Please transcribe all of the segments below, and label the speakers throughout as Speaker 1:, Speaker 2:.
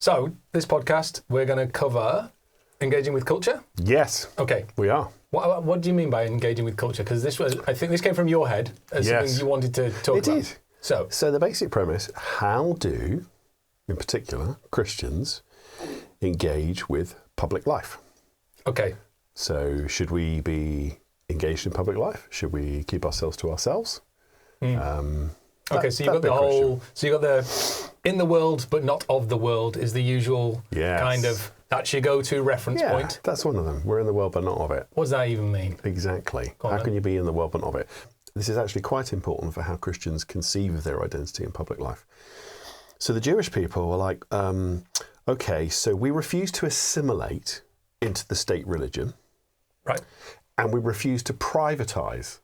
Speaker 1: So, this podcast, we're going to cover engaging with culture?
Speaker 2: Yes.
Speaker 1: Okay.
Speaker 2: We are.
Speaker 1: What do you mean by engaging with culture? Because I think this came from your head as something you wanted to talk about.
Speaker 2: It did. So the basic premise, how do, in particular, Christians engage with public life?
Speaker 1: Okay.
Speaker 2: So should we be engaged in public life? Should we keep ourselves to ourselves?
Speaker 1: Okay, so you got the in the world but not of the world is the usual kind of, that's your go-to reference point.
Speaker 2: That's one of them. We're in the world but not of it.
Speaker 1: What does that even mean?
Speaker 2: Exactly. How can you be in the world but not of it? This is actually quite important for how Christians conceive of their identity in public life. So the Jewish people were like, okay, so we refuse to assimilate into the state religion.
Speaker 1: Right.
Speaker 2: And we refuse to privatize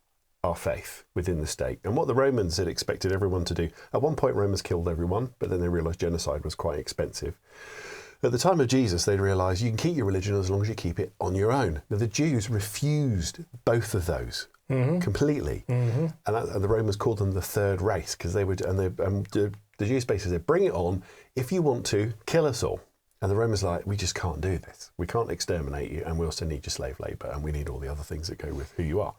Speaker 2: our faith within the state. And what the Romans had expected everyone to do, at one point Romans killed everyone, but then they realized genocide was quite expensive. At the time of Jesus, they'd realized you can keep your religion as long as you keep it on your own. Now, the Jews refused both of those completely. And the Romans called them the third race, because they would, the Jews basically said, bring it on. If you want to, kill us all. And the Romans are like, we just can't do this. We can't exterminate you, and we also need your slave labour, and we need all the other things that go with who you are.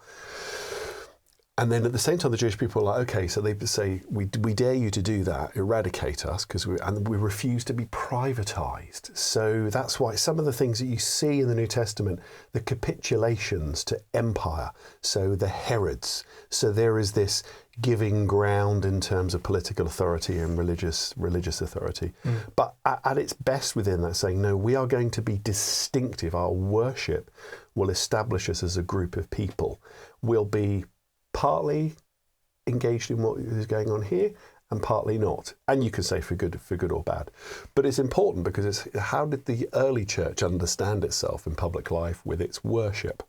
Speaker 2: And then at the same time, the Jewish people are like, okay, so they say, we dare you to do that, eradicate us, and we refuse to be privatised. So that's why some of the things that you see in the New Testament, the capitulations to empire, so the Herods, so there is this giving ground in terms of political authority and religious authority. But at its best within that, saying, no, we are going to be distinctive. Our worship will establish us as a group of people. We'll be partly engaged in what is going on here and partly not. And you can say for good or bad. But it's important because it's how did the early church understand itself in public life with its worship?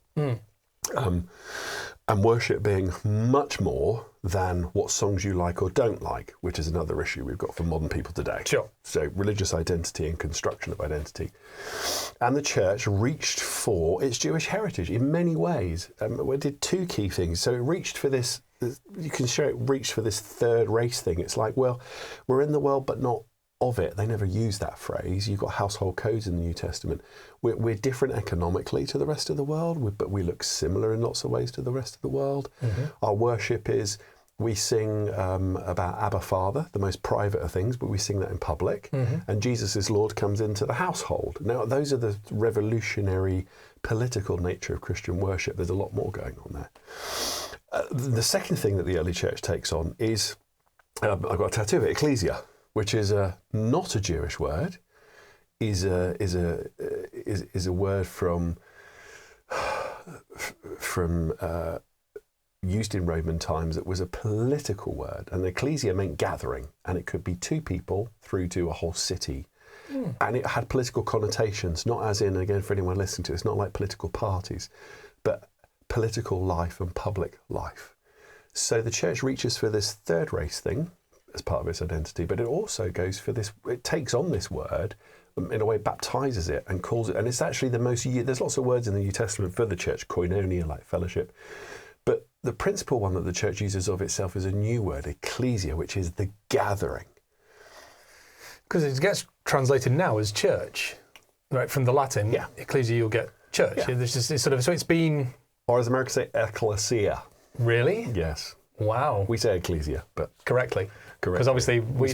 Speaker 2: And worship being much more than what songs you like or don't like, which is another issue we've got for modern people today.
Speaker 1: Sure.
Speaker 2: So religious identity and construction of identity. And the church reached for its Jewish heritage in many ways. We did two key things. So it reached for this, you can show it reached for this third race thing. It's like, well, we're in the world but not of it. They never use that phrase. You've got household codes in the New Testament. We're different economically to the rest of the world, but we look similar in lots of ways to the rest of the world. Our worship is, we sing about Abba Father, the most private of things, but we sing that in public. And Jesus is Lord comes into the household. Now, those are the revolutionary political nature of Christian worship. There's a lot more going on there. The second thing that the early church takes on is, I've got a tattoo of it, ecclesia, which is not a Jewish word, is a word from used in Roman times. It was a political word, and ecclesia meant gathering, and it could be two people through to a whole city. And it had political connotations, not as in, again, for anyone listening to it, it's not like political parties, but political life and public life. So the church reaches for this third race thing as part of its identity, but it also goes for this, it takes on this word, in a way baptizes it and calls it, and it's actually the most, there's lots of words in the New Testament for the church, koinonia, like fellowship, but the principal one that the church uses of itself is a new word, ecclesia, which is the gathering.
Speaker 1: Because it gets translated now as church, right, from the Latin, ecclesia, you'll get church. It's just, it's sort of, so it's been...
Speaker 2: Or as Americans say, ecclesia.
Speaker 1: Really?
Speaker 2: Yes.
Speaker 1: Wow.
Speaker 2: We say ecclesia, but...
Speaker 1: Correctly. Because obviously we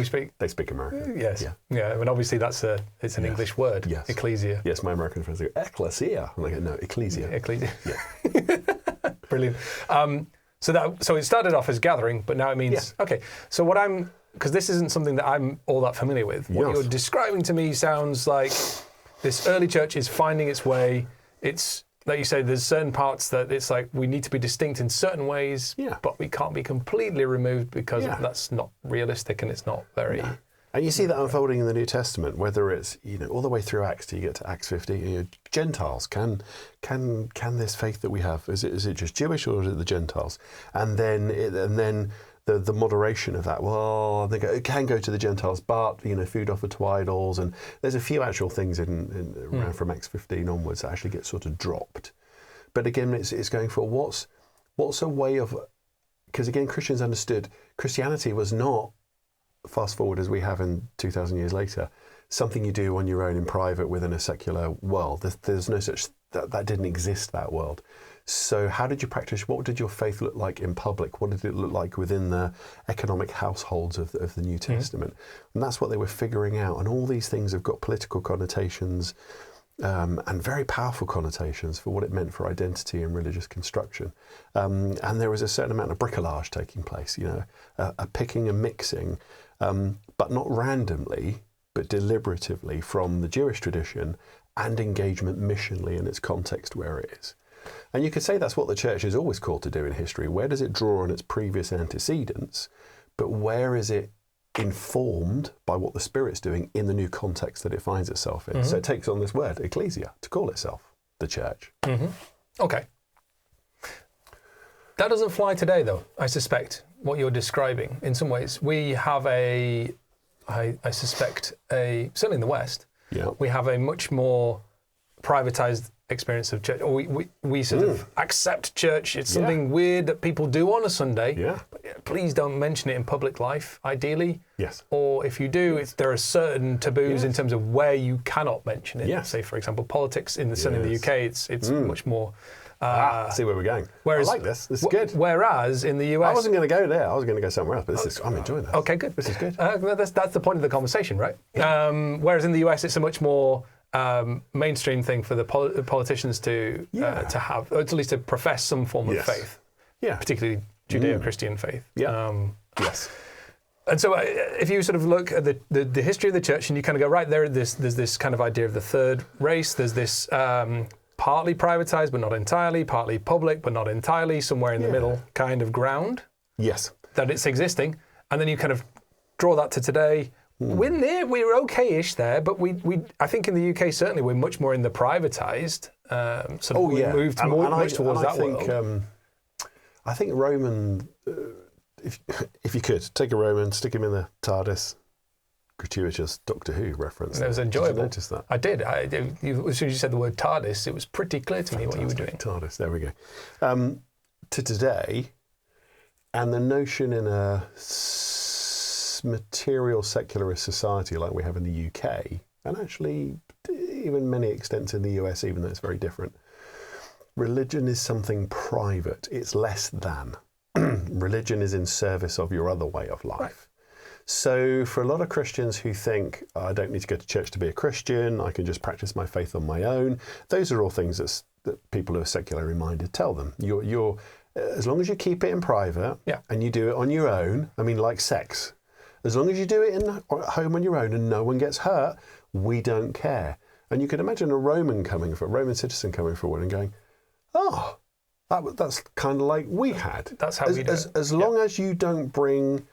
Speaker 1: speak...
Speaker 2: They speak American.
Speaker 1: Yes. Yeah, and obviously it's an English word, ecclesia.
Speaker 2: Yes, my American friends go, ecclesia. And I go, no, ecclesia.
Speaker 1: Ecclesia.
Speaker 2: Yeah.
Speaker 1: Brilliant. So it started off as gathering, but now it means... Okay, so because this isn't something that I'm all that familiar with. What you're describing to me sounds like this early church is finding its way. It's, like you say, there's certain parts that it's like we need to be distinct in certain ways, but we can't be completely removed because that's not realistic and it's not very... No.
Speaker 2: And you see that unfolding in the New Testament, whether it's, all the way through Acts till you get to Acts 50, Gentiles, can this faith that we have, is it just Jewish or is it the Gentiles? And then the moderation of that, well, it can go to the Gentiles, but, food offered to idols, and there's a few actual things around from Acts 15 onwards that actually get sort of dropped. But again, it's going for what's a way of, because again, Christians understood Christianity was not, fast forward as we have in 2,000 years later, something you do on your own in private within a secular world. There's no such, that didn't exist, that world. So how did you practice? What did your faith look like in public? What did it look like within the economic households of the New Testament? And that's what they were figuring out. And all these things have got political connotations and very powerful connotations for what it meant for identity and religious construction. And there was a certain amount of bricolage taking place, a picking and mixing, but not randomly, but deliberatively from the Jewish tradition and engagement missionally in its context where it is. And you could say that's what the church is always called to do in history. Where does it draw on its previous antecedents, but where is it informed by what the Spirit's doing in the new context that it finds itself in? So it takes on this word, ecclesia, to call itself the church.
Speaker 1: Okay. That doesn't fly today, though, I suspect, what you're describing. In some ways, we have I suspect, certainly in the West, we have a much more privatized experience of church. Or we sort of accept church. It's something weird that people do on a Sunday. But please don't mention it in public life, ideally.
Speaker 2: Yes.
Speaker 1: Or if you do, there are certain taboos in terms of where you cannot mention it. Say, for example, politics in the UK. It's much more.
Speaker 2: See where we're going.
Speaker 1: Whereas,
Speaker 2: I like this. This is good.
Speaker 1: Whereas in the US,
Speaker 2: I wasn't going to go there. I was going to go somewhere else. But I'm enjoying this.
Speaker 1: Okay, good.
Speaker 2: This is good.
Speaker 1: That's the point of the conversation, right? Whereas in the US, it's a much more mainstream thing for the politicians to have, or at least to profess some form of faith. Particularly Judeo-Christian faith.
Speaker 2: Yes.
Speaker 1: And so if you sort of look at the history of the church and you kind of go, right, there's this kind of idea of the third race, there's this partly privatized but not entirely, partly public but not entirely, somewhere in the middle kind of ground.
Speaker 2: Yes.
Speaker 1: That it's existing. And then you kind of draw that to today. We're okay-ish there, but I think in the UK certainly we're much more in the privatized. We moved much towards that world.
Speaker 2: I think Roman, if you could take a Roman, stick him in the TARDIS. Gratuitous Doctor Who reference.
Speaker 1: It was enjoyable.
Speaker 2: Did you notice that?
Speaker 1: I did. As soon as you said the word TARDIS, it was pretty clear to me what you were doing.
Speaker 2: TARDIS. There we go. To today, and the notion in a material secularist society like we have in the UK, and actually even many extents in the US, even though it's very different, religion is something private. It's less than. Religion is in service of your other way of life. Right. So for a lot of Christians who think, I don't need to go to church to be a Christian, I can just practice my faith on my own, those are all things that people who are secularly minded tell them. You're as long as you keep it in private and you do it on your own, I mean, like sex, as long as you do it at home on your own and no one gets hurt, we don't care. And you could imagine a Roman citizen coming forward and going, oh, that's kind of like we had.
Speaker 1: That's how we do it.
Speaker 2: As long as you don't bring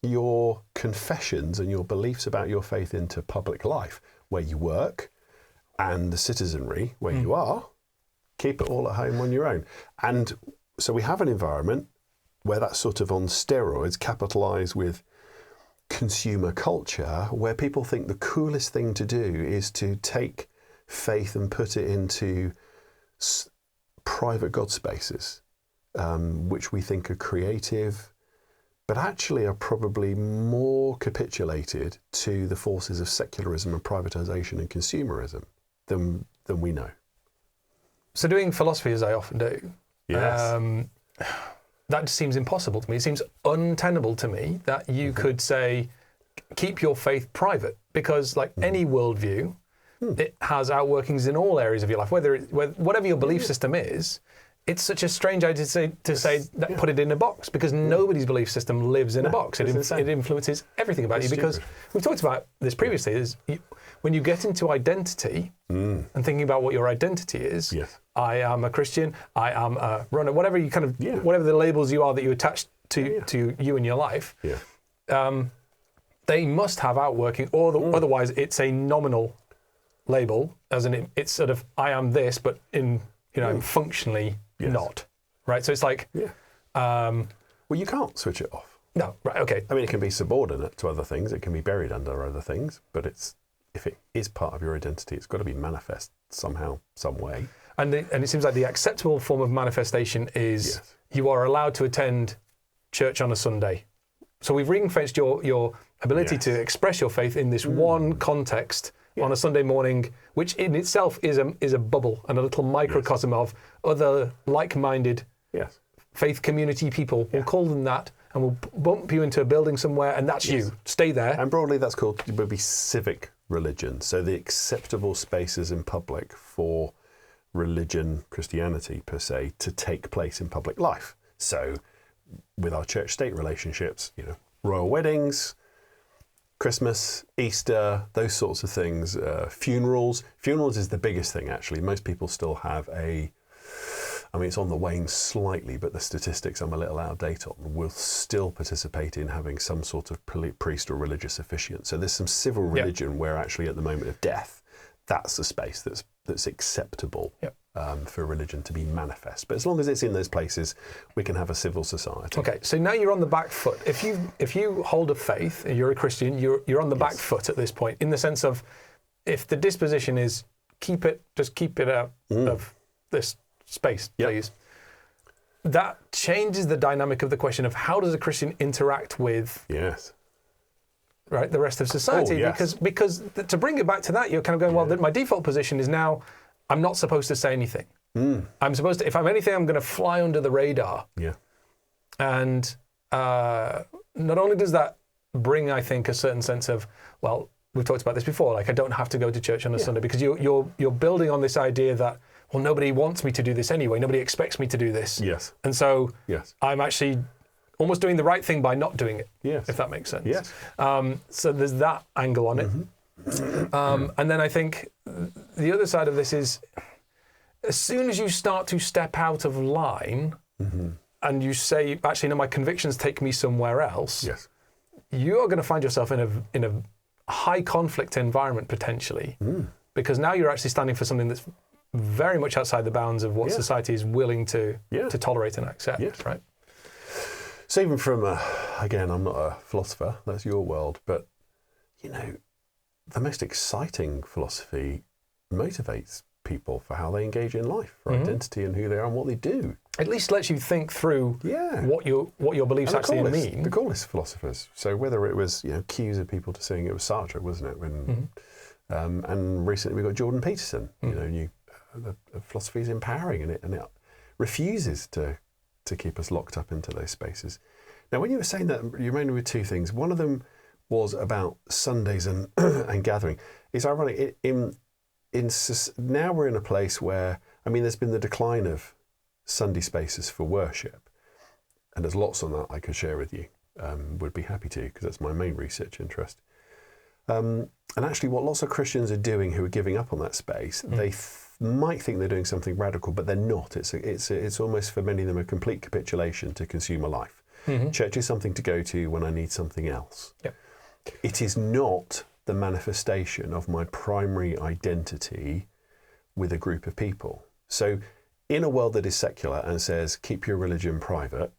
Speaker 2: your confessions and your beliefs about your faith into public life, where you work, and the citizenry where you are, keep it all at home on your own. And so we have an environment where that's sort of on steroids, capitalised with consumer culture, where people think the coolest thing to do is to take faith and put it into private God spaces, which we think are creative, but actually are probably more capitulated to the forces of secularism and privatization and consumerism than we know.
Speaker 1: So doing philosophy, as I often do, that just seems impossible to me. It seems untenable to me that you could say, keep your faith private, because like any worldview, it has outworkings in all areas of your life, whatever your belief system is. It's such a strange idea to say that put it in a box, because nobody's belief system lives in a box. It influences everything about you, because we've talked about this previously, is when you get into identity and thinking about what your identity is, I am a Christian, I am a runner, whatever you kind of, whatever the labels you are that you attach to you in your life, they must have outworking, or otherwise it's a nominal label, as in it's sort of, I am this, but in, I'm functionally not, right? So it's like,
Speaker 2: well, you can't switch it off.
Speaker 1: No, right, okay.
Speaker 2: I mean, it can be subordinate to other things. It can be buried under other things, but if it is part of your identity, it's got to be manifest somehow, some way.
Speaker 1: And it seems like the acceptable form of manifestation is you are allowed to attend church on a Sunday. so we've ring-fenced your ability to express your faith in this one context on a Sunday morning, which in itself is a bubble and a little microcosm of other like-minded faith community people. We'll call them that, and we'll bump you into a building somewhere, and that's you. Stay there.
Speaker 2: And broadly, that's called would be civic religion. So the acceptable spaces in public for religion, Christianity per se, to take place in public life. So with our church-state relationships, royal weddings, Christmas, Easter, those sorts of things, funerals. Funerals is the biggest thing, actually. Most people still have it's on the wane slightly, but the statistics I'm a little out of date on will still participate in having some sort of priest or religious officiant. So there's some civil religion where actually at the moment of death, that's a space that's acceptable for religion to be manifest. But as long as it's in those places, we can have a civil society.
Speaker 1: Okay, so now you're on the back foot. If you hold a faith and you're a Christian, you're on the back foot at this point, in the sense of, if the disposition is keep it out of this space, please. That changes the dynamic of the question of how does a Christian interact with the rest of society? Because to bring it back to that, you're kind of going, well, my default position is now I'm not supposed to say anything. I'm supposed to, if I'm anything, I'm going to fly under the radar. And not only does that bring, I think, a certain sense of, well, we've talked about this before, like I don't have to go to church on a Sunday, because you're building on this idea that, well, nobody wants me to do this anyway. Nobody expects me to do this. And so I'm actually almost doing the right thing by not doing it, if that makes sense. So there's that angle on it. And then I think the other side of this is, as soon as you start to step out of line and you say, actually, no, my convictions take me somewhere else, you are going to find yourself in a high conflict environment potentially, because now you're actually standing for something that's very much outside the bounds of what society is willing to tolerate and accept, right?
Speaker 2: So even from, again, I'm not a philosopher, that's your world, but, the most exciting philosophy motivates people for how they engage in life, for identity and who they are and what they do.
Speaker 1: At least lets you think through what your beliefs actually mean.
Speaker 2: The coolest philosophers. So whether it was, cues of people to saying it was Sartre, wasn't it? When, and recently we got Jordan Peterson, the philosophy is empowering, and it refuses to keep us locked up into those spaces. Now, when you were saying that, you reminded me with two things. One of them was about Sundays and and gathering. It's ironic. Now we're in a place where, there's been the decline of Sunday spaces for worship, and there's lots on that I could share with you. Would be happy to, because that's my main research interest. And actually, what lots of Christians are doing who are giving up on that space, they might think they're doing something radical, but they're not. It's almost, for many of them, a complete capitulation to consumer life. Church is something to go to when I need something else. It is not the manifestation of my primary identity with a group of people. So in a world that is secular and says, keep your religion private,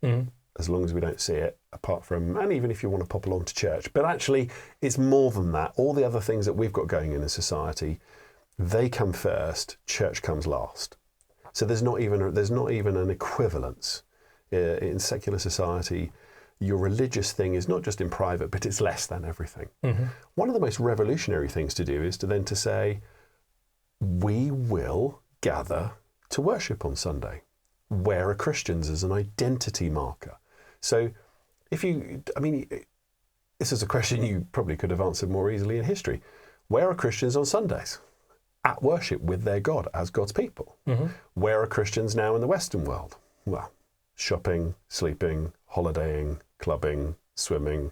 Speaker 2: as long as we don't see it, apart from, and even if you want to pop along to church, but actually it's more than that. All the other things that we've got going in society, they come first, church comes last. So there's not even an equivalence. In secular society, your religious thing is not just in private, but it's less than everything. One of the most revolutionary things to do is to say, we will gather to worship on Sunday. Where are Christians as an identity marker? So this is a question you probably could have answered more easily in history. Where are Christians on Sundays? At worship with their God, as God's people. Where are Christians now in the Western world? Well, shopping, sleeping, holidaying, clubbing, swimming,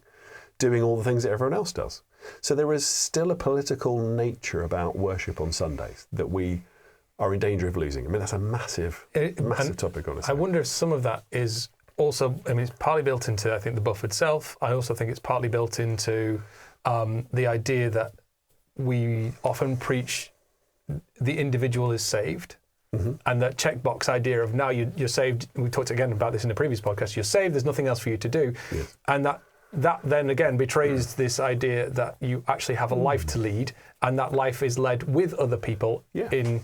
Speaker 2: doing all the things that everyone else does. So there is still a political nature about worship on Sundays that we are in danger of losing. That's a massive topic, honestly.
Speaker 1: I wonder if some of that is also, it's partly built into, I think, the buff itself. I also think it's partly built into the idea that we often preach the individual is saved. And that checkbox idea of now you're saved. We talked again about this in the previous podcast. You're saved. There's nothing else for you to do, and that then again betrays this idea that you actually have a life to lead, and that life is led with other people in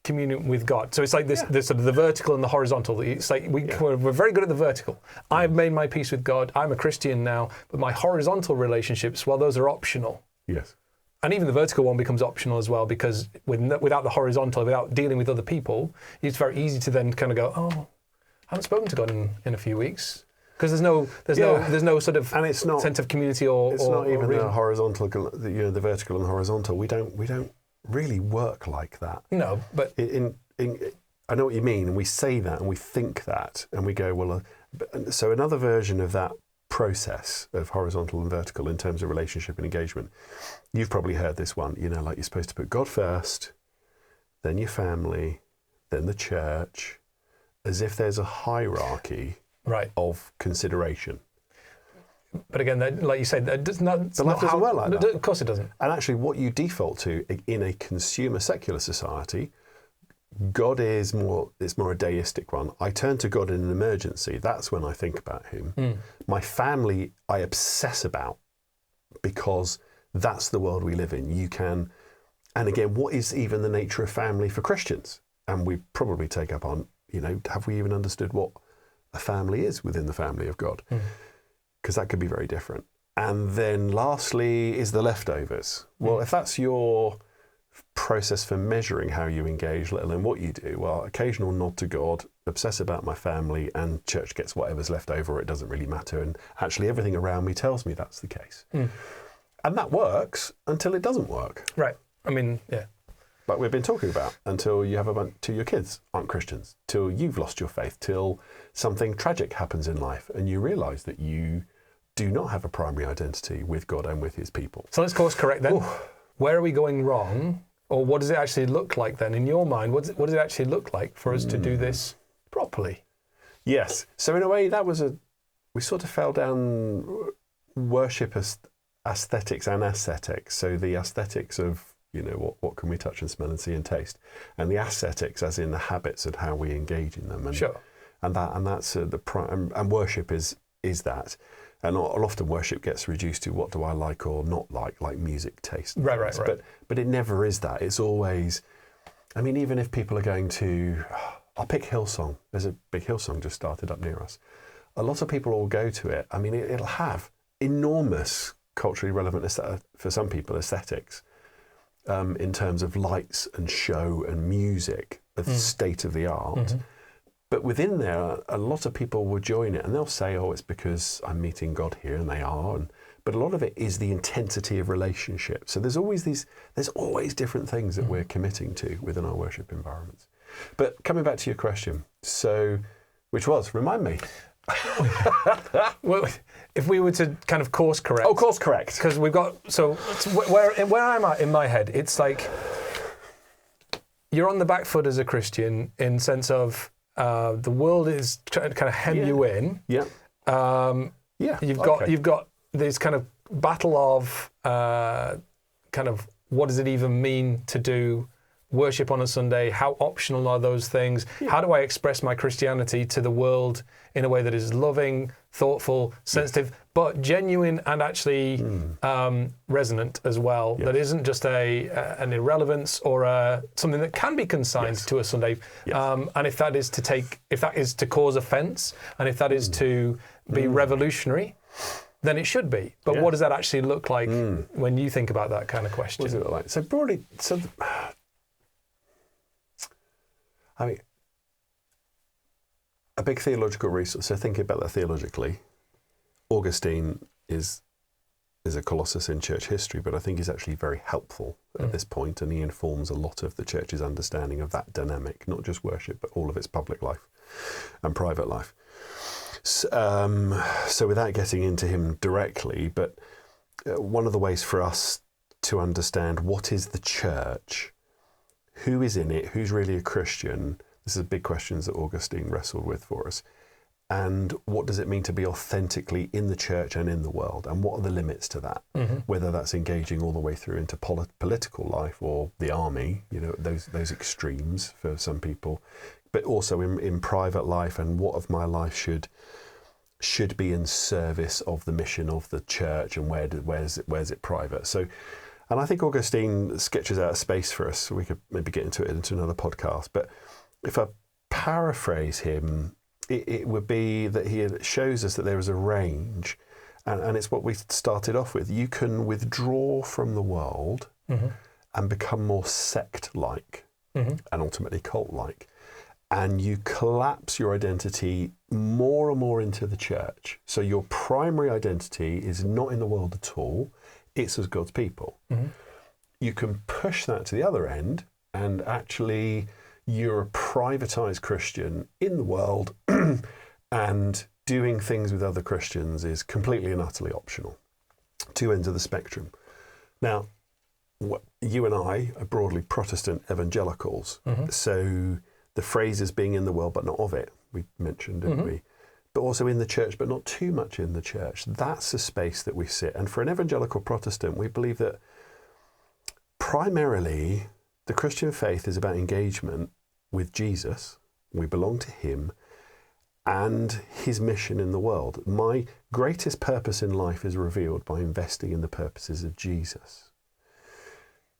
Speaker 1: communion with God. So it's like this sort of the vertical and the horizontal. It's like we're very good at the vertical. I've made my peace with God. I'm a Christian now, but my horizontal relationships, well, those are optional.
Speaker 2: Yes.
Speaker 1: And even the vertical one becomes optional as well, because without the horizontal, without dealing with other people, it's very easy to then kind of go, oh, I haven't spoken to God in a few weeks. Because there's no sort of
Speaker 2: and it's not,
Speaker 1: sense of community or
Speaker 2: it's not even
Speaker 1: or
Speaker 2: the horizontal, the vertical and the horizontal. We don't really work like that.
Speaker 1: No, but
Speaker 2: I know what you mean, and we say that and we think that, and we go, well, so another version of that process of horizontal and vertical in terms of relationship and engagement. You've probably heard this one, like you're supposed to put God first, then your family, then the church, as if there's a hierarchy of consideration.
Speaker 1: But again, like you said, that does not.
Speaker 2: The life doesn't work like that.
Speaker 1: Of course, it doesn't.
Speaker 2: And actually, what you default to in a consumer secular society, God is more. It's more a deistic one. I turn to God in an emergency. That's when I think about Him. My family, I obsess about, because that's the world we live in. You can, and again, what is even the nature of family for Christians? And we probably take up on, have we even understood what a family is within the family of God? Because that could be very different. And then lastly is the leftovers. Well, if that's your process for measuring how you engage, let alone what you do, well, occasional nod to God, obsess about my family, and church gets whatever's left over, it doesn't really matter. And actually everything around me tells me that's the case. And that works until it doesn't work.
Speaker 1: Right. I mean, yeah.
Speaker 2: But we've been talking about until you have till your kids aren't Christians, till you've lost your faith, till something tragic happens in life and you realise that you do not have a primary identity with God and with His people.
Speaker 1: So let's course correct then. Where are we going wrong? Or what does it actually look like then in your mind? What does it actually look like for us to do this properly?
Speaker 2: Yes. So in a way, we sort of fell down worship as aesthetics and ascetics. So the aesthetics of, what can we touch and smell and see and taste, and the ascetics as in the habits and how we engage in them. And,
Speaker 1: sure.
Speaker 2: And that's and worship is that. And often worship gets reduced to what do I like or not like music taste.
Speaker 1: Right.
Speaker 2: But it never is that. It's always, even if people are going to, I'll pick Hillsong. There's a big Hillsong just started up near us. A lot of people will go to it. It'll have enormous culturally relevant, for some people, aesthetics in terms of lights and show and music, of state of the art. But within there, a lot of people will join it and they'll say, it's because I'm meeting God here, and they are. But a lot of it is the intensity of relationship. So there's always different things that we're committing to within our worship environments. But coming back to your question, which was, remind me.
Speaker 1: Well, if we were to kind of course correct.
Speaker 2: Oh, course correct.
Speaker 1: Because we've got, where I'm at in my head, it's like you're on the back foot as a Christian in sense of the world is trying to kind of hem you in.
Speaker 2: Yeah.
Speaker 1: You've got this kind of battle of kind of what does it even mean to do worship on a Sunday? How optional are those things? Yeah. How do I express my Christianity to the world in a way that is loving, thoughtful, sensitive, but genuine and actually resonant as well? Yes. That isn't just an irrelevance or something that can be consigned to a Sunday. Yes. And if that is to cause offence, and if that is to be revolutionary, then it should be. But what does that actually look like when you think about that kind of question?
Speaker 2: What does it look like? So broadly, a big theological resource, so thinking about that theologically, Augustine is a colossus in church history, but I think he's actually very helpful at this point, and he informs a lot of the church's understanding of that dynamic, not just worship, but all of its public life and private life. So without getting into him directly, but one of the ways for us to understand what is the church, who is in it, who's really a Christian, this is big questions that Augustine wrestled with for us. And what does it mean to be authentically in the church and in the world? And what are the limits to that? Whether that's engaging all the way through into political life or the army, those extremes for some people, but also in private life, and what of my life should be in service of the mission of the church, and where's it private? So And I think Augustine sketches out a space for us. We could maybe get into another podcast. But if I paraphrase him, it would be that he shows us that there is a range. And it's what we started off with. You can withdraw from the world and become more sect-like and ultimately cult-like. And you collapse your identity more and more into the church. So your primary identity is not in the world at all. It's as God's people. You can push that to the other end, and actually you're a privatized Christian in the world, and doing things with other Christians is completely and utterly optional. Two ends of the spectrum. Now, you and I are broadly Protestant evangelicals, so the phrase is being in the world but not of it, we mentioned, didn't we? But also in the church, but not too much in the church. That's the space that we sit. And for an evangelical Protestant, we believe that primarily the Christian faith is about engagement with Jesus. We belong to him and his mission in the world. My greatest purpose in life is revealed by investing in the purposes of Jesus.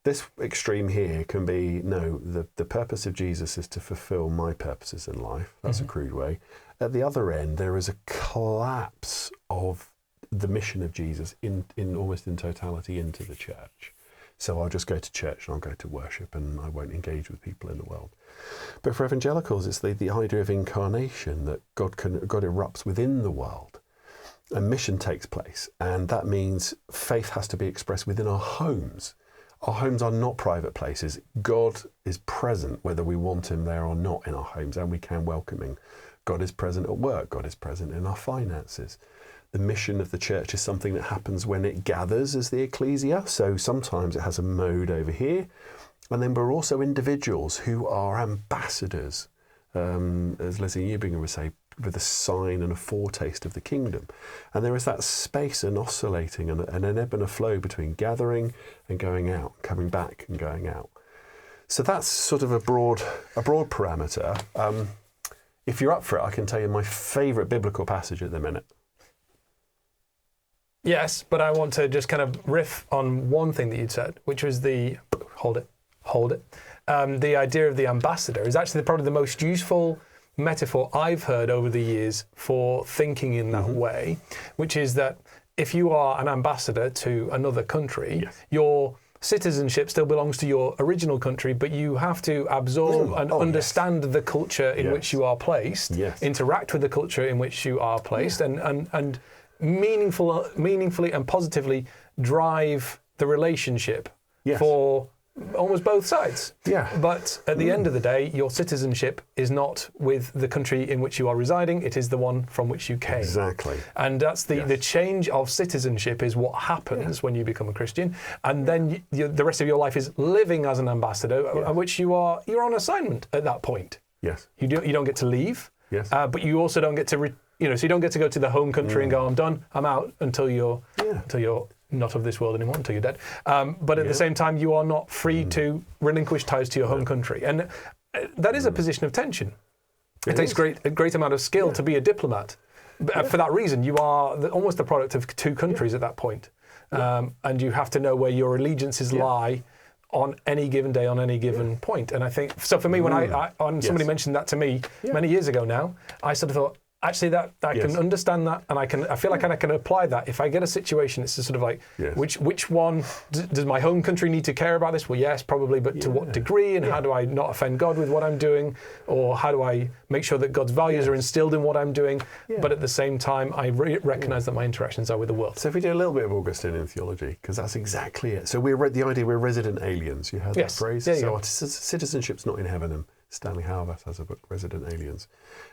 Speaker 2: This extreme here can be, no, the purpose of Jesus is to fulfill my purposes in life. That's a crude way. At the other end, there is a collapse of the mission of Jesus in almost in totality into the church. So I'll just go to church and I'll go to worship and I won't engage with people in the world. But for evangelicals, it's the idea of incarnation, that God erupts within the world. A mission takes place, and that means faith has to be expressed within our homes. Our homes are not private places. God is present whether we want him there or not in our homes, and we can welcome him. God is present at work. God is present in our finances. The mission of the church is something that happens when it gathers as the ecclesia. So sometimes it has a mode over here. And then we're also individuals who are ambassadors, as Leslie Newbinger would say, with a sign and a foretaste of the kingdom. And there is that space and oscillating and an ebb and a flow between gathering and going out, coming back and going out. So that's sort of a broad parameter. If you're up for it, I can tell you my favourite biblical passage at the minute.
Speaker 1: Yes, but I want to just kind of riff on one thing that you'd said, which was the, hold it. The idea of the ambassador is actually probably the most useful metaphor I've heard over the years for thinking in that way, which is that if you are an ambassador to another country, your citizenship still belongs to your original country, but you have to absorb and understand the culture in which you are placed, interact with the culture in which you are placed, and meaningfully and positively drive the relationship for almost both sides. But at the end of the day, your citizenship is not with the country in which you are residing, it is the one from which you came.
Speaker 2: Exactly.
Speaker 1: And that's the change of citizenship is what happens when you become a Christian. And then the rest of your life is living as an ambassador, at which you're on assignment at that point.
Speaker 2: Yes.
Speaker 1: You don't get to leave, but you also don't get to, so you don't get to go to the home country and go, I'm done, I'm out, until you're not of this world anymore, until you're dead. But at the same time, you are not free to relinquish ties to your home country. And that is a position of tension. It takes a great amount of skill to be a diplomat. For that reason, you are almost the product of two countries at that point. And you have to know where your allegiances lie on any given day, on any given point. And I think, so for me, when somebody mentioned that to me many years ago now, I sort of thought, actually, that I can understand that, and I feel like I can apply that. If I get a situation, it's just sort of like, which one does my home country need to care about this? Well, yes, probably, but to what degree? And how do I not offend God with what I'm doing? Or how do I make sure that God's values are instilled in what I'm doing? But at the same time, I recognise that my interactions are with the world.
Speaker 2: So if we do a little bit of Augustinian theology, because that's exactly it. So the idea we're resident aliens. You heard that phrase? So our citizenship's not in heaven. And Stanley Hauerwas has a book, Resident Aliens.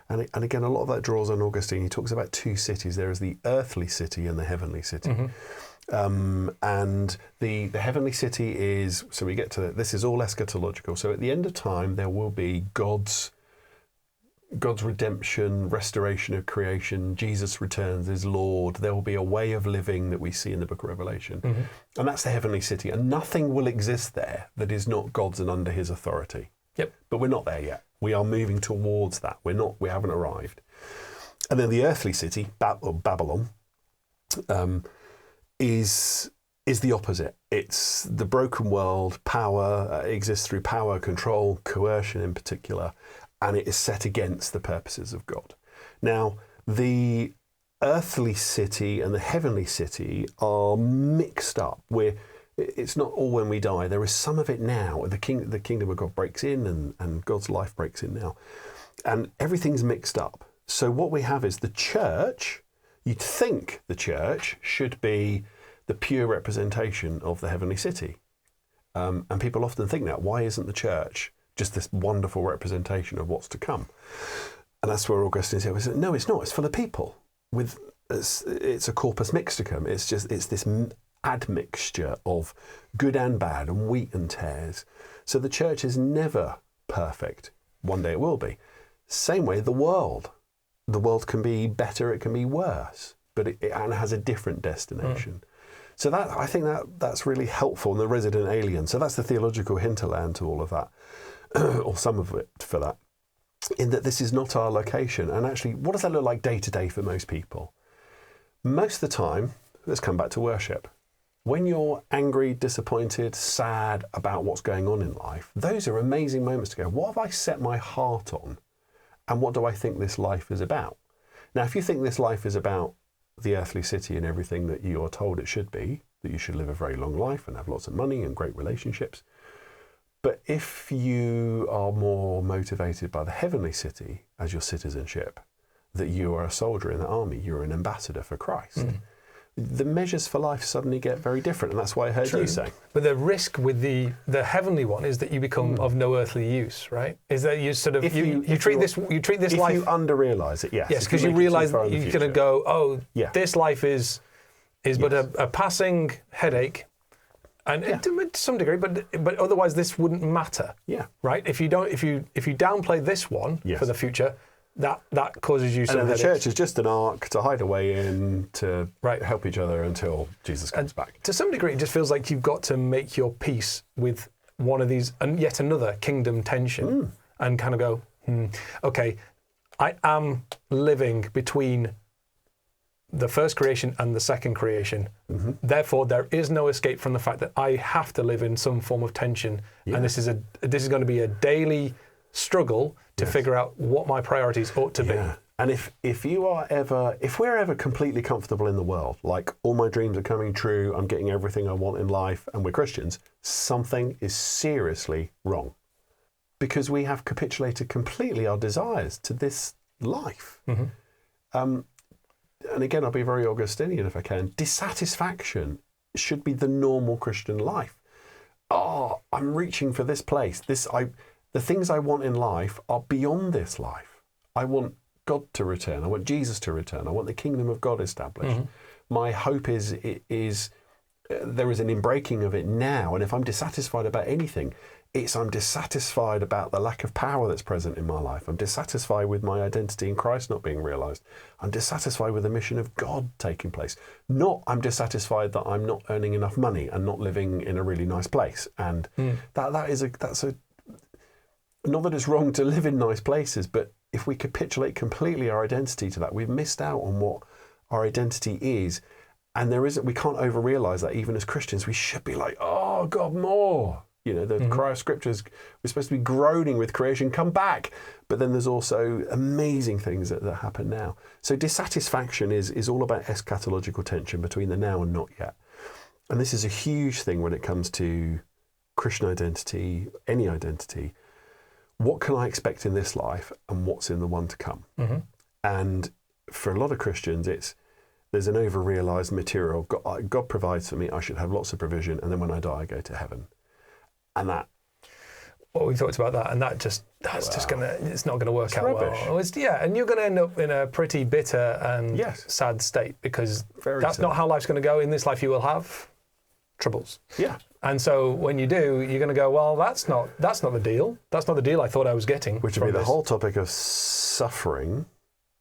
Speaker 2: And again, a lot of that draws on Augustine. He talks about two cities. There is the earthly city and the heavenly city. And the heavenly city is, so we get to, this is all eschatological. So at the end of time, there will be God's redemption, restoration of creation. Jesus returns as Lord. There will be a way of living that we see in the book of Revelation. And that's the heavenly city. And nothing will exist there that is not God's and under his authority. But we're not there yet. We are moving towards that. We haven't arrived. And then the earthly city, Babylon, is is the opposite. It's the broken world. Power exists through power, control, coercion in particular, and it is set against the purposes of God. Now, the earthly city and the heavenly city are mixed up. It's not all when we die. There is some of it now. The kingdom of God breaks in, and God's life breaks in now. And everything's mixed up. So what we have is the church. You'd think the church should be the pure representation of the heavenly city. And people often think that. Why isn't the church just this wonderful representation of what's to come? And that's where Augustine said, no, it's not. It's for the people. It's a corpus mixticum. It's this admixture of good and bad and wheat and tares. So the church is never perfect. One day it will be. Same way the world. The world can be better, it can be worse, but it has a different destination. So that, I think that's really helpful in the resident alien. So that's the theological hinterland to all of that, or some of it for that, in that this is not our location. And actually, what does that look like day to day for most people? Most of the time, let's come back to worship. When you're angry, disappointed, sad about what's going on in life, those are amazing moments to go, what have I set my heart on? And what do I think this life is about? Now, if you think this life is about the earthly city and everything that you are told it should be, that you should live a very long life and have lots of money and great relationships. But if you are more motivated by the heavenly city as your citizenship, that you are a soldier in the army, you're an ambassador for Christ, the measures for life suddenly get very different. And that's why I heard you say.
Speaker 1: But the risk with the heavenly one is that you become of no earthly use, right? Is that you sort of, you treat this life...
Speaker 2: If you under-realise it, yes.
Speaker 1: Yes, because you realise you're going to go, this life is but a passing headache, and to some degree, but otherwise this wouldn't matter.
Speaker 2: Yeah.
Speaker 1: Right? If you downplay this one for the future, that causes you some headaches.
Speaker 2: And the church is just an ark to hide away in, to help each other until Jesus comes back.
Speaker 1: To some degree, it just feels like you've got to make your peace with one of these, and yet another kingdom tension, and kind of go, okay, I am living between the first creation and the second creation. Therefore, there is no escape from the fact that I have to live in some form of tension, and this is going to be a daily struggle to figure out what my priorities ought to be.
Speaker 2: And if we're ever completely comfortable in the world, like all my dreams are coming true, I'm getting everything I want in life, and we're Christians, something is seriously wrong. Because we have capitulated completely our desires to this life. And again, I'll be very Augustinian if I can. Dissatisfaction should be the normal Christian life. Oh, I'm reaching for this place. The things I want in life are beyond this life. I want God to return. I want Jesus to return. I want the kingdom of God established. My hope is there is an inbreaking of it now. And if I'm dissatisfied about anything, I'm dissatisfied about the lack of power that's present in my life. I'm dissatisfied with my identity in Christ not being realised. I'm dissatisfied with the mission of God taking place. Not I'm dissatisfied that I'm not earning enough money and not living in a really nice place. And that's not that it's wrong to live in nice places, but if we capitulate completely our identity to that, we've missed out on what our identity is. And we can't over-realise that even as Christians. We should be like, oh, God, more. You know, the cry of Scriptures, we're supposed to be groaning with creation, come back. But then there's also amazing things that happen now. So dissatisfaction is all about eschatological tension between the now and not yet. And this is a huge thing when it comes to Christian identity, any identity. What can I expect in this life and what's in the one to come? And for a lot of Christians, there's an over-realised material. God provides for me, I should have lots of provision, and then when I die, I go to heaven. And that...
Speaker 1: Well, we talked about that, and it's not gonna work out
Speaker 2: rubbish.
Speaker 1: well. And you're gonna end up in a pretty bitter and sad state, because that's not how life's gonna go. In this life, you will have troubles.
Speaker 2: Yeah.
Speaker 1: And so when you do, you're going to go, well, that's not the deal. That's not the deal I thought I was getting.
Speaker 2: Which would be the whole topic of suffering.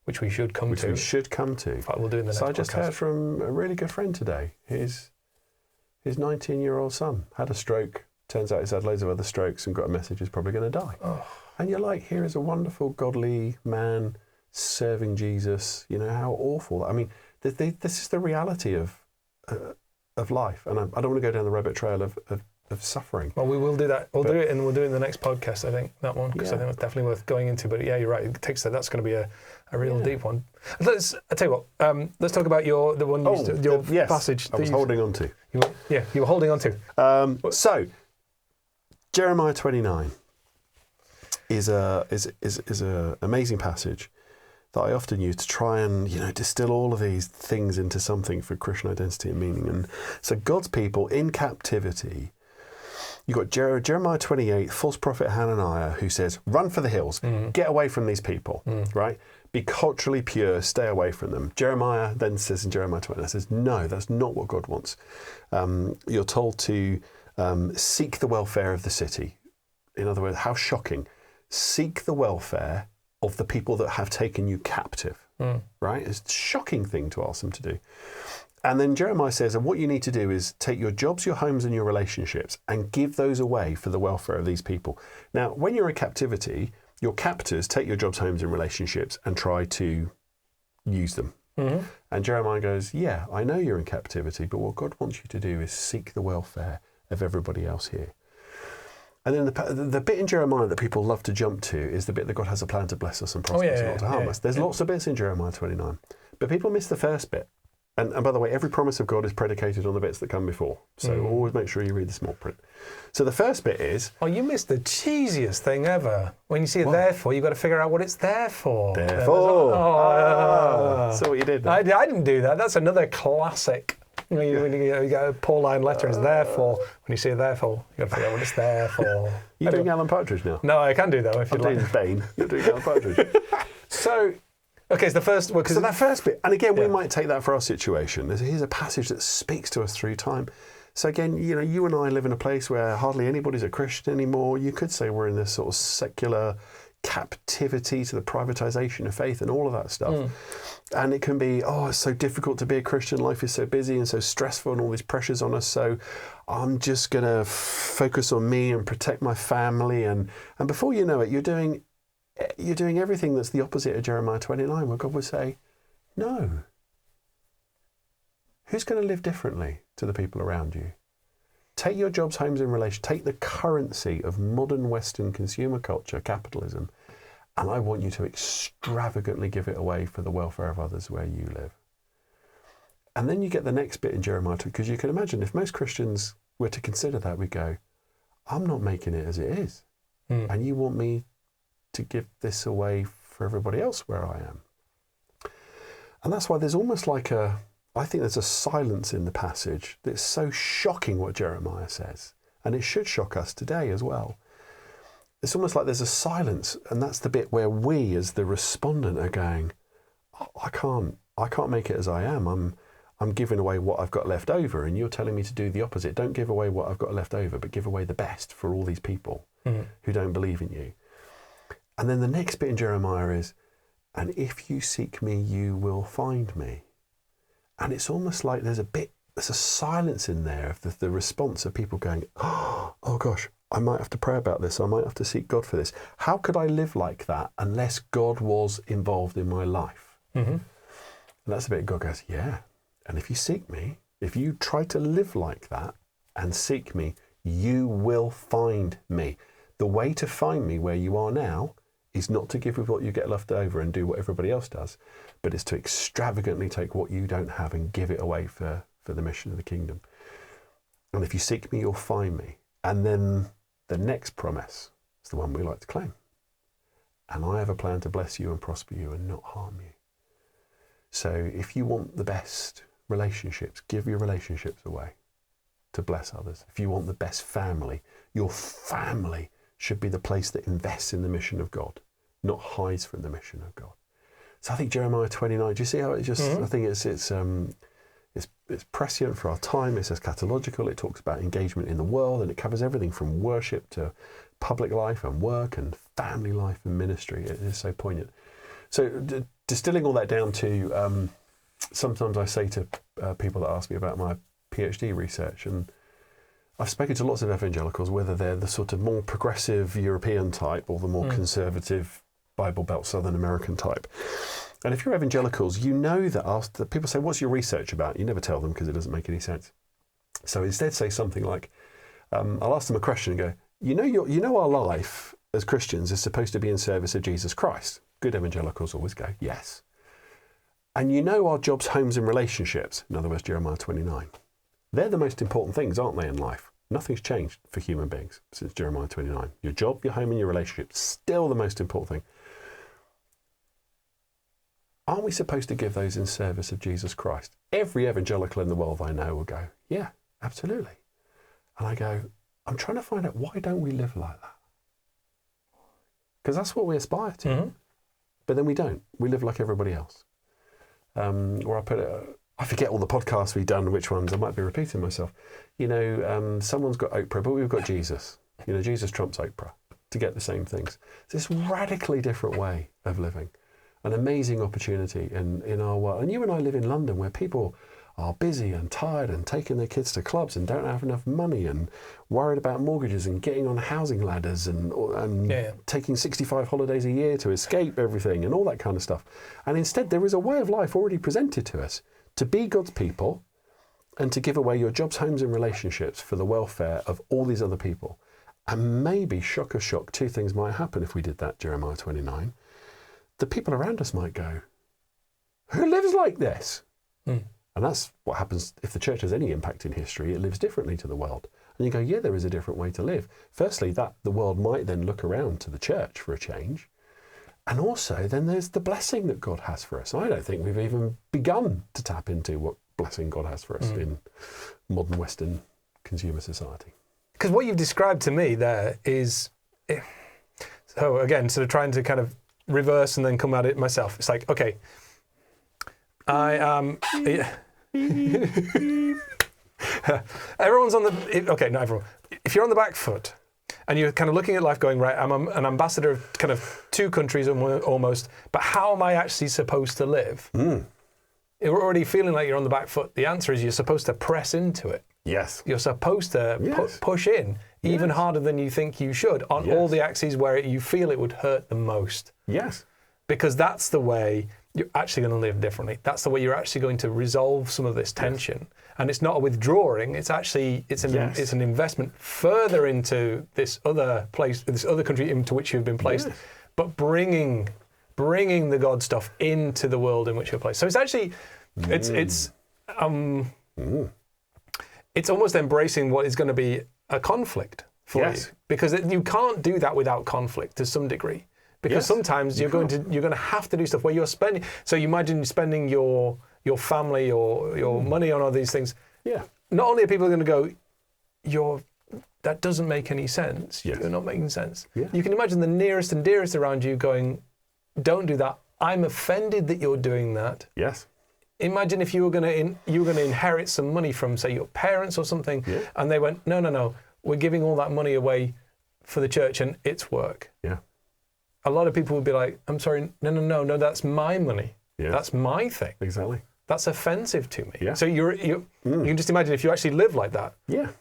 Speaker 1: Which we should come to.
Speaker 2: In fact,
Speaker 1: we'll do in the next podcast.
Speaker 2: So I just heard from a really good friend today. His 19-year-old son had a stroke. Turns out he's had loads of other strokes and got a message he's probably going to die. And you're like, here is a wonderful, godly man serving Jesus. You know, how awful. I mean, this is the reality of of life. And I don't want to go down the rabbit trail of suffering.
Speaker 1: Well, we will do that. We'll do it, and we'll do it in the next podcast, I think, that one, because I think it's definitely worth going into. But yeah, you're right. It takes that. That's going to be a real deep one. I tell you what, let's talk about your passage.
Speaker 2: I was holding on to.
Speaker 1: You were holding on to.
Speaker 2: So, Jeremiah 29 is a amazing passage that I often use to try and distill all of these things into something for Christian identity and meaning. And so God's people in captivity, you've got Jeremiah 28, false prophet Hananiah, who says, run for the hills, get away from these people, right? Be culturally pure, stay away from them. Jeremiah then says in Jeremiah 29, says, no, that's not what God wants. You're told to seek the welfare of the city. In other words, how shocking. Seek the welfare of the people that have taken you captive, right? It's a shocking thing to ask them to do. And then Jeremiah says, and what you need to do is take your jobs, your homes, and your relationships and give those away for the welfare of these people. Now, when you're in captivity, your captors take your jobs, homes, and relationships and try to use them. Mm-hmm. And Jeremiah goes, yeah, I know you're in captivity, but what God wants you to do is seek the welfare of everybody else here. And then the bit in Jeremiah that people love to jump to is the bit that God has a plan to bless us and prosper us and not to harm us. There's lots of bits in Jeremiah 29, but people miss the first bit. And by the way, every promise of God is predicated on the bits that come before. So always make sure you read the small print. So the first bit is...
Speaker 1: Oh, you missed the cheesiest thing ever. When you see it therefore, you've got to figure out what it's there for.
Speaker 2: Therefore. So what you did there.
Speaker 1: I didn't do that. That's another classic. When you get a Pauline letter, it's therefore. When you see it therefore, you've got to figure out what it's there for.
Speaker 2: You're doing Alan Partridge now?
Speaker 1: No, I can do that if you'd like.
Speaker 2: I'm doing Bane. You're doing Alan Partridge. So...
Speaker 1: Okay, it's the first... Well,
Speaker 2: so that first bit, and again, we might take that for our situation. Here's a passage that speaks to us through time. So again, you and I live in a place where hardly anybody's a Christian anymore. You could say we're in this sort of secular captivity to the privatization of faith and all of that stuff. And it can be, it's so difficult to be a Christian. Life is so busy and so stressful and all these pressures on us. So I'm just going to focus on me and protect my family. And before you know it, you're doing everything that's the opposite of Jeremiah 29, where God would say, no. Who's going to live differently to the people around you? Take your jobs, homes, and relations. Take the currency of modern Western consumer culture, capitalism, and I want you to extravagantly give it away for the welfare of others where you live. And then you get the next bit in Jeremiah 2, because you can imagine if most Christians were to consider that, we go, I'm not making it as it is. And you want me to give this away for everybody else where I am. And that's why there's almost like I think there's a silence in the passage that's so shocking what Jeremiah says. And it should shock us today as well. It's almost like there's a silence, and that's the bit where we as the respondent are going, I can't make it as I am. I'm giving away what I've got left over, and you're telling me to do the opposite. Don't give away what I've got left over, but give away the best for all these people who don't believe in you. And then the next bit in Jeremiah is, and if you seek me, you will find me. And it's almost like there's a silence in there of the response of people going, oh gosh, I might have to pray about this. I might have to seek God for this. How could I live like that unless God was involved in my life? And that's the bit God goes, yeah. And if you seek me, if you try to live like that and seek me, you will find me. The way to find me where you are now is not to give with what you get left over and do what everybody else does, but it's to extravagantly take what you don't have and give it away for the mission of the kingdom. And if you seek me, you'll find me. And then the next promise is the one we like to claim. And I have a plan to bless you and prosper you and not harm you. So if you want the best relationships, give your relationships away to bless others. If you want the best family, your family should be the place that invests in the mission of God, not hides from the mission of God. So I think Jeremiah 29, do you see how it just, I think it's prescient for our time, it's eschatological, it talks about engagement in the world, and it covers everything from worship to public life and work and family life and ministry. It is so poignant. So distilling all that down to, sometimes I say to people that ask me about my PhD research, and I've spoken to lots of evangelicals, whether they're the sort of more progressive European type or the more conservative Bible Belt Southern American type. And if you're evangelicals, you know that people say, what's your research about? You never tell them because it doesn't make any sense. So instead say something like, I'll ask them a question and go, you know our life as Christians is supposed to be in service of Jesus Christ. Good evangelicals always go, yes. And you know our jobs, homes and relationships, in other words, Jeremiah 29. They're the most important things, aren't they, in life? Nothing's changed for human beings since Jeremiah 29. Your job, your home and your relationship, still the most important thing. Aren't we supposed to give those in service of Jesus Christ? Every evangelical in the world I know will go, yeah, absolutely. And I go, I'm trying to find out, why don't we live like that? Because that's what we aspire to. Mm-hmm. But then we don't. We live like everybody else. Or I forget all the podcasts we've done, which ones, I might be repeating myself. Someone's got Oprah, but we've got Jesus. Jesus trumps Oprah to get the same things. It's this radically different way of living. An amazing opportunity in our world. And you and I live in London, where people are busy and tired and taking their kids to clubs and don't have enough money and worried about mortgages and getting on housing ladders and taking 65 holidays a year to escape everything and all that kind of stuff. And instead, there is a way of life already presented to us to be God's people and to give away your jobs, homes and relationships for the welfare of all these other people. And maybe, shock of shock, two things might happen if we did that, Jeremiah 29. The people around us might go, who lives like this? Mm. And that's what happens if the church has any impact in history. It lives differently to the world. And you go, yeah, there is a different way to live. Firstly, that the world might then look around to the church for a change. And also, then there's the blessing that God has for us. I don't think we've even begun to tap into what blessing God has for us in modern Western consumer society.
Speaker 1: Because what you've described to me there is, so again, sort of trying to kind of reverse and then come at it myself. It's like, okay, I am... everyone's on the... Okay, not everyone. If you're on the back foot and you're kind of looking at life going, right, I'm an ambassador of kind of two countries almost, but how am I actually supposed to live? You're already feeling like you're on the back foot. The answer is you're supposed to press into it.
Speaker 2: Yes.
Speaker 1: You're supposed to push in even harder than you think you should on all the axes where you feel it would hurt the most.
Speaker 2: Yes.
Speaker 1: Because that's the way you're actually going to live differently. That's the way you're actually going to resolve some of this tension. Yes. And it's not a withdrawing. It's actually it's an investment further into this other place, this other country into which you've been placed, but bringing the God stuff into the world in which you're placed. So it's actually it's almost embracing what is going to be a conflict for you, because you can't do that without conflict to some degree. Because sometimes you're going to have to do stuff where you're spending. So you imagine spending your family or your money on all these things. Yeah. Not only are people going to go, that doesn't make any sense. Yes. You're not making sense. Yeah. You can imagine the nearest and dearest around you going, don't do that. I'm offended that you're doing that.
Speaker 2: Yes.
Speaker 1: Imagine if you were going to inherit some money from, say, your parents or something, and they went, no, we're giving all that money away for the church and its work. Yeah. A lot of people would be like, I'm sorry, no, that's my money. Yeah. That's my thing.
Speaker 2: Exactly.
Speaker 1: That's offensive to me. Yeah. So you can just imagine if you actually live like that,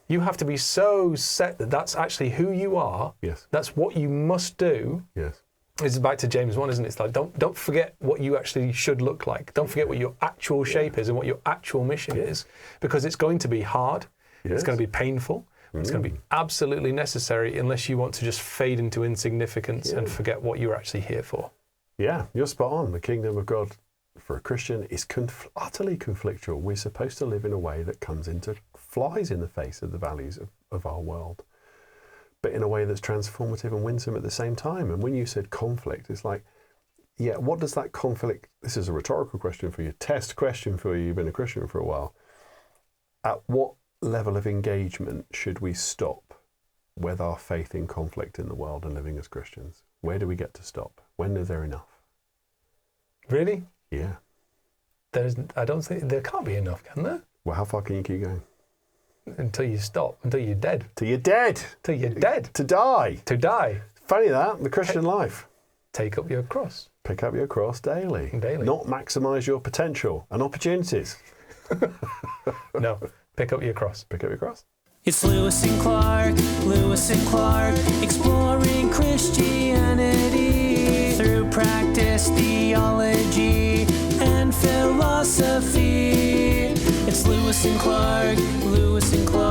Speaker 1: you have to be so set that that's actually who you are. Yes. That's what you must do. Yes. This is back to James 1, isn't it? It's like, don't forget what you actually should look like. Don't forget what your actual shape is and what your actual mission is, because it's going to be hard. Yes. It's going to be painful. It's going to be absolutely necessary unless you want to just fade into insignificance and forget what you're actually here for.
Speaker 2: Yeah, you're spot on. The kingdom of God for a Christian is utterly conflictual. We're supposed to live in a way that flies in the face of the values of our world, but in a way that's transformative and winsome at the same time. And when you said conflict, it's like, what does that conflict... This is a rhetorical question for you, test question for you. You've been a Christian for a while. At what level of engagement should we stop with our faith in conflict in the world and living as Christians? Where do we get to stop? When is there enough?
Speaker 1: Really?
Speaker 2: Yeah.
Speaker 1: I don't think there can't be enough, can there?
Speaker 2: Well, how far can you keep going?
Speaker 1: Until you stop, until you're dead.
Speaker 2: Till you're dead.
Speaker 1: Till you're dead.
Speaker 2: To die.
Speaker 1: To die.
Speaker 2: Funny that, the Christian life.
Speaker 1: Take up your cross.
Speaker 2: Pick up your cross daily. Not maximise your potential and opportunities.
Speaker 1: No. Pick up your cross.
Speaker 2: Pick up your cross.
Speaker 3: It's Lewis and Clark, exploring Christianity through practice, theology, and philosophy. It's Lewis Lewis and Clark, Lewis and Clark.